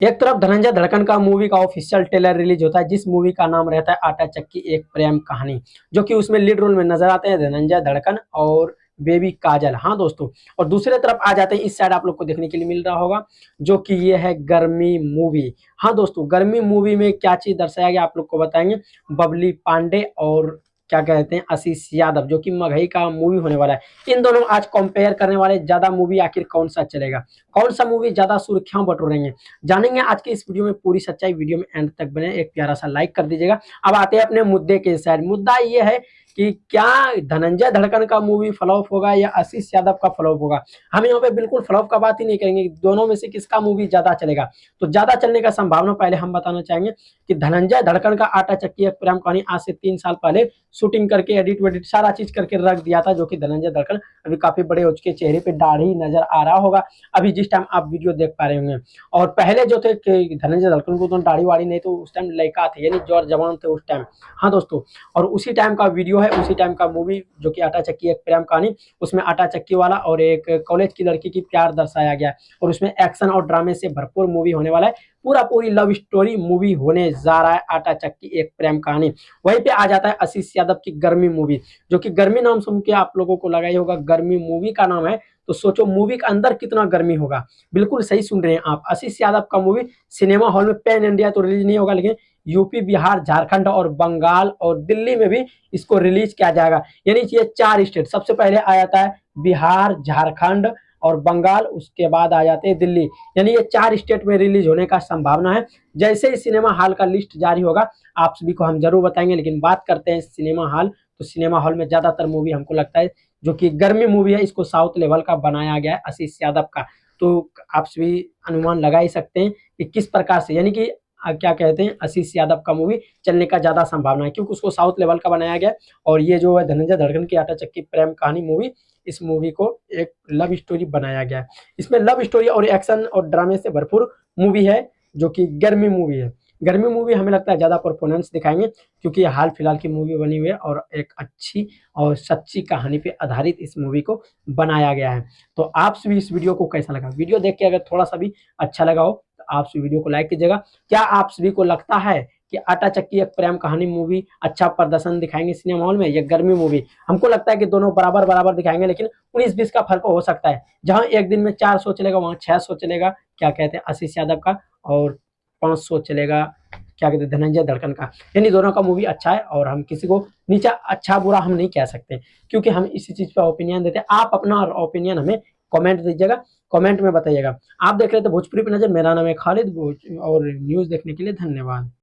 एक तरफ धनंजय धड़कन का मूवी का ऑफिशियल ट्रेलर रिलीज होता है, जिस मूवी का नाम रहता है आटा चक्की एक प्रेम कहानी, जो कि उसमें लीड रोल में नजर आते हैं धनंजय धड़कन और बेबी काजल। हाँ दोस्तों, और दूसरे तरफ आ जाते हैं, इस साइड आप लोग को देखने के लिए मिल रहा होगा जो कि ये है गर्मी मूवी। हाँ दोस्तों, गर्मी मूवी में क्या चीज दर्शाया गया आप लोग को बताएंगे। बबली पांडे और क्या कहते हैं आशीष यादव, जो कि मगही का मूवी होने वाला है। इन दोनों आज कंपेयर करने वाले, ज्यादा मूवी आखिर कौन सा चलेगा, कौन सा मूवी ज्यादा सुर्खियां बटोरेंगे, जानेंगे आज के इस वीडियो में पूरी सच्चाई। वीडियो में एंड तक बने, एक प्यारा सा लाइक कर दीजिएगा। अब आते हैं अपने मुद्दे के साइड। मुद्दा ये है कि क्या धनंजय धड़कन का मूवी फ्लॉप होगा या आशीष यादव का फ्लॉप होगा। हम यहाँ पे बिल्कुल फ्लॉप का बात ही नहीं करेंगे, दोनों में से किसका मूवी ज्यादा चलेगा। तो ज्यादा चलने का संभावना पहले हम बताना चाहेंगे कि धनंजय धड़कन का आटा चक्की एक प्रेम कहानी आज से 3 साल पहले शूटिंग करके एडिट वेडिट सारा चीज करके रख दिया था, जो कि धनंजय धड़कन अभी काफी बड़े हो चुके, चेहरे पे दाढ़ी नजर आ रहा होगा अभी जिस टाइम आप वीडियो देख पा रहे होंगे। और पहले जो थे धनंजय धड़कन को तो दाढ़ी वाड़ी नहीं, तो उस टाइम लड़का थे, यानी जौर जवान थे उस टाइम। हाँ दोस्तों, और उसी टाइम का वीडियो है, उसी टाइम का मूवी जो कि आटा चक्की एक प्रेम कहानी। उसमें आटा चक्की वाला और एक कॉलेज की लड़की की प्यार दर्शाया गया है, और उसमें एक्शन और ड्रामे से भरपूर मूवी होने वाला है। पूरा पूरी लव स्टोरी मूवी होने जा रहा है आटा चक्की एक प्रेम कहानी। वहीं पे आ जाता है आशीष यादव की गर्मी मूवी, जो कि गर्मी नाम सुन के आप लोगों को लगा ही होगा गर्मी मूवी का नाम है, तो सोचो मूवी के अंदर कितना गर्मी होगा। बिल्कुल सही सुन रहे हैं आप, आशीष यादव का मूवी सिनेमा हॉल में पैन इंडिया तो रिलीज नहीं होगा, लेकिन यूपी, बिहार, झारखंड और बंगाल और दिल्ली में भी इसको रिलीज किया जाएगा। यानी ये 4 स्टेट, सबसे पहले आ जाता है बिहार, झारखंड और बंगाल, उसके बाद आ जाते हैं दिल्ली। यानी ये 4 स्टेट में रिलीज होने का संभावना है। जैसे ही सिनेमा हॉल का लिस्ट जारी होगा आप सभी को हम जरूर बताएंगे। लेकिन बात करते हैं सिनेमा हॉल, तो सिनेमा हॉल में ज्यादातर मूवी हमको लगता है जो कि गर्मी मूवी है, इसको साउथ लेवल का बनाया गया है आशीष यादव का। तो आप सभी अनुमान लगा ही सकते हैं कि किस प्रकार से, यानी कि क्या कहते हैं आशीष यादव का मूवी चलने का ज्यादा संभावना है, क्योंकि उसको साउथ लेवल का बनाया गया है। और ये जो है धनंजय धड़कन की आटा चक्की प्रेम कहानी मूवी, इस मूवी को एक लव स्टोरी बनाया गया है। इसमें लव स्टोरी और एक्शन और ड्रामे से भरपूर मूवी है, जो कि गर्मी मूवी है। गर्मी मूवी हमें लगता है ज्यादा परफॉर्मेंस दिखाएंगे, क्योंकि हाल फिलहाल की मूवी बनी हुई है और एक अच्छी और सच्ची कहानी पे आधारित इस मूवी को बनाया गया है। तो आप सभी इस वीडियो को कैसा लगा, वीडियो देख के अगर थोड़ा सा भी अच्छा लगा हो तो आप सभी वीडियो को लाइक कीजिएगा। क्या आप सभी को लगता है कि आटा चक्की एक प्रेम कहानी मूवी अच्छा प्रदर्शन दिखाएंगे सिनेमा हॉल में, या गर्मी मूवी? हमको लगता है कि दोनों बराबर बराबर दिखाएंगे, लेकिन 19-20 का फर्क हो सकता है। जहां एक दिन में 400 चलेगा, वहां 600 चलेगा क्या कहते हैं आशीष यादव का, और 500 चलेगा क्या कहते हैं धनंजय धड़कन का। यानी दोनों का मूवी अच्छा है, और हम किसी को नीचा अच्छा बुरा हम नहीं कह सकते, क्योंकि हम इसी चीज पे ओपिनियन देते हैं। आप अपना ओपिनियन हमें कमेंट दीजिएगा, कमेंट में बताइएगा। आप देख रहे थे भोजपुरी पे नजर, मेरा नाम है खालिद और न्यूज देखने के लिए धन्यवाद।